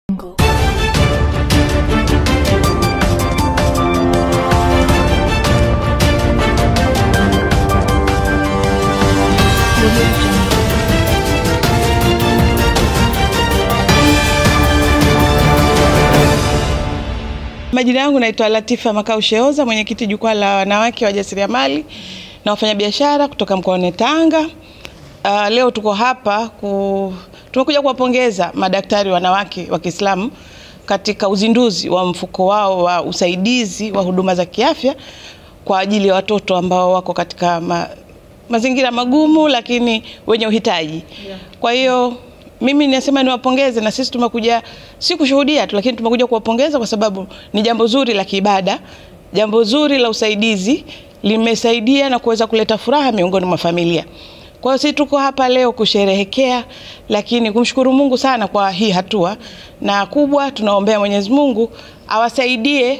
Majina yangu naitwa Latifa Makau Sheoza, mwenyekiti jukwaa la wanawake wajasiriamali na wafanyabiashara kutoka mkoani Tanga. Leo tuko hapa tumekuja kuwapongeza madaktari wanawake wa Kiislamu katika uzinduzi wa mfuko wao wa usaidizi wa huduma za kiafya kwa ajili ya watoto ambao wako katika mazingira magumu lakini wenye uhitaji. Kwa hiyo mimi ninasema niwapongeze, na sisi tumekuja si kushuhudia tu, lakini tumekuja kuwapongeza kwa sababu ni jambo zuri la kiibada, jambo zuri la usaidizi, limesaidia na kuweza kuleta furaha miongoni mwa familia. Kwa hiyo sisi tuko hapa leo kusherehekea, lakini kumshukuru Mungu sana kwa hii hatua, na kubwa tunaombea Mwenyezi Mungu awasaidie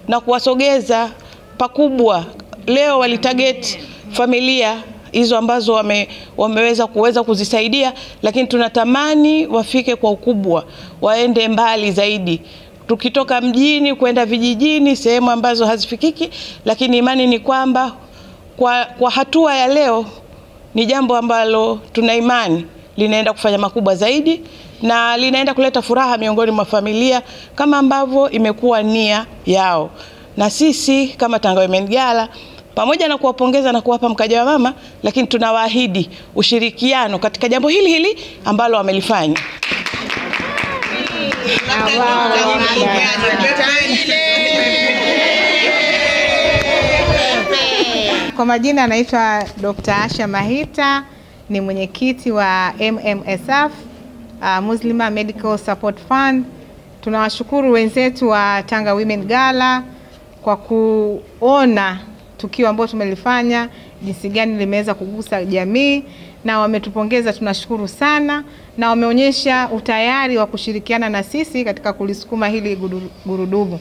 na kuwasogeza pakubwa. Leo walitarget familia hizo ambazo wameweza kuzisaidia, lakini tunatamani wafike kwa ukubwa, waende mbali zaidi, tukitoka mjini kwenda vijijini, sehemu ambazo hazifikiki. Lakini imani ni kwamba kwa hatua ya leo ni jambo ambalo tuna imani linaenda kufanya makubwa zaidi na linaenda kuleta furaha miongoni mwa familia kama ambavyo imekuwa nia yao. Na sisi kama Tanga Women Gala, pamoja na kuwapongeza na kuwapa mkaja wa mama, lakini tunawaahidi ushirikiano katika jambo hili ambalo wamelifanya. Kwa majina anaitwa Dr. Asha Mahita, ni mwenyekiti wa MMSF, Muslima Medical Support Fund. Tunawashukuru wenzetu wa Tanga Women Gala kwa kuona tukio ambalo tumelifanya jinsi gani limeweza kugusa jamii, na wametupongeza. Tunashukuru sana, na wameonyesha utayari wa kushirikiana na sisi katika kulisukuma hili gurudumu.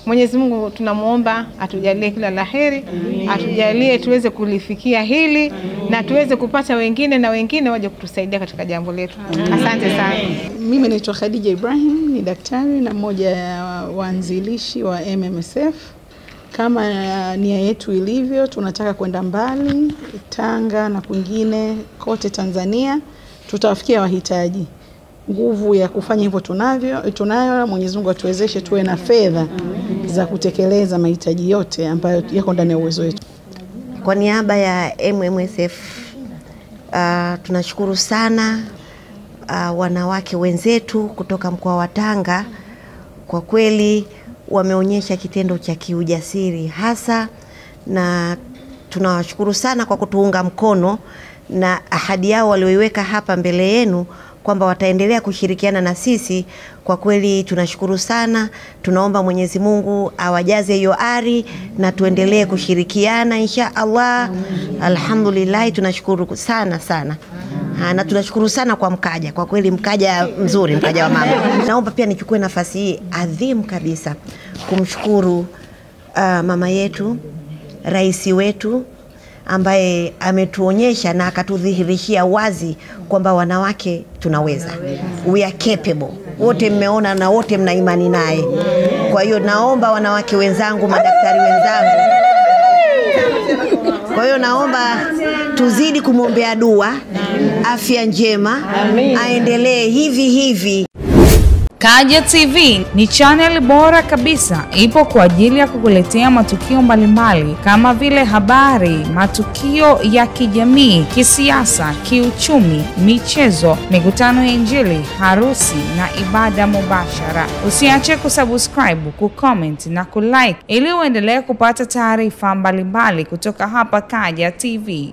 Mwenyezi Mungu tunamuomba atujalie kila laheri, atujalie tuweze kulifikia hili na tuweze kupata wengine na wengine waje kutusaidia katika jambo letu. Asante sana. Mimi naitwa Khadija Ibrahim, ni daktari na mmoja ya waanzilishi wa MMSF. Kama nia yetu ilivyo, tunataka kwenda mbali Tanga na kwingine kote Tanzania, tutawafikia wahitaji. Nguvu ya kufanya hivyo tunayo. Mwenyezi Mungu atuwezeshe tuwe na fedha za kutekeleza mahitaji yote ambayo yako ndani ya uwezo wetu. Kwa niaba ya MMSF tunashukuru sana wanawake wenzetu kutoka mkoa wa Tanga. Kwa kweli wameonyesha kitendo cha kiujasiri hasa, na tunawashukuru sana kwa kutuunga mkono na ahadi yao walioiweka hapa mbele yenu kwamba wataendelea kushirikiana na sisi. Kwa kweli tunashukuru sana. Tunaomba Mwenyezi Mungu awajaze hiyo ari na tuendelee kushirikiana insha Allah. Alhamdulillah, tunashukuru sana sana. Na tunashukuru sana kwa mkaja. Kwa kweli mkaja mzuri, mkaja wa mama. Naomba pia nichukue nafasi hii adhimu kabisa kumshukuru mama yetu, rais wetu, ambaye ametuonyesha na akatudhihirishia wazi kwamba wanawake tunaweza. We are capable. Wote mmeona na wote mna imani naye. Kwa hiyo naomba wanawake wenzangu, madaktari wenzangu, kwa hiyo naomba tuzidi kumwombea dua, afya njema, aendelee hivi. Kaja TV ni channel bora kabisa, ipo kwa ajili ya kukuletea matukio mbalimbali kama vile habari, matukio ya kijamii, kisiasa, kiuchumi, michezo, mikutano ya Injili, harusi na ibada mubashara. Usiache kusubscribe, kucomment na kulike ili uendelee kupata taarifa mbalimbali kutoka hapa Kaja TV.